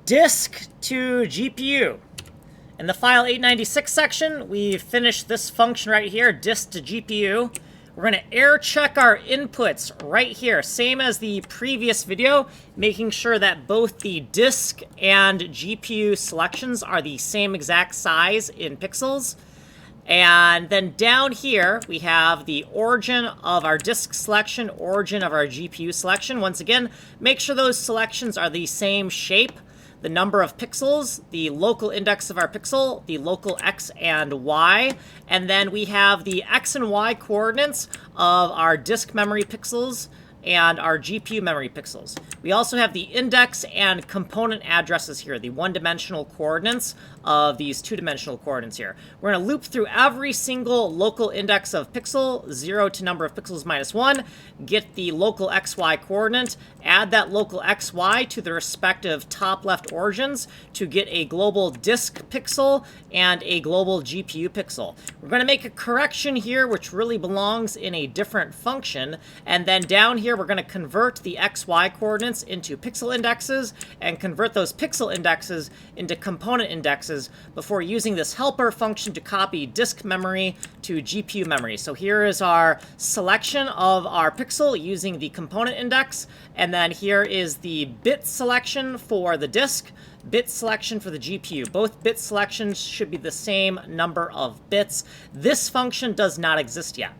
Disk to GPU. In the FILE896 section, we finished this function right here, disk to GPU. We're going to error check our inputs right here, same as the previous video, making sure that both the disk and GPU selections are the same exact size in pixels. And then down here, we have the origin of our disk selection, origin of our GPU selection. Once again, make sure those selections are the same shape. The number of pixels, the local index of our pixel, the local x and y, and then we have the x and y coordinates of our disk memory pixels and our GPU memory pixels. We also have the index and component addresses here, the one-dimensional coordinates of these two-dimensional coordinates here. We're going to loop through every single local index of pixel, 0 to number of pixels minus 1, get the local xy coordinate, add that local xy to the respective top left origins to get a global disk pixel and a global GPU pixel. We're going to make a correction here, which really belongs in a different function, and then down here we're going to convert the xy coordinates into pixel indexes and convert those pixel indexes into component indexes before using this helper function to copy disk memory to GPU memory. So here is our selection of our pixel using the component index, and then here is the bit selection for the disk, bit selection for the GPU. Both bit selections should be the same number of bits. This function does not exist yet.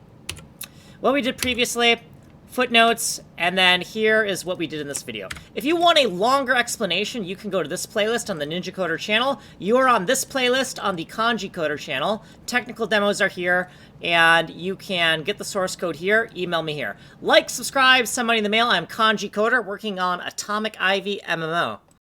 What we did previously, footnotes, and then here is what we did in this video. If you want a longer explanation, you can go to this playlist on the Ninja Coder channel. You are on this playlist on the Kanji Coder channel. Technical demos are here, and you can get the source code here, email me here. Like, subscribe, send money in the mail. I'm Kanji Coder, working on Atomic Ivy MMO.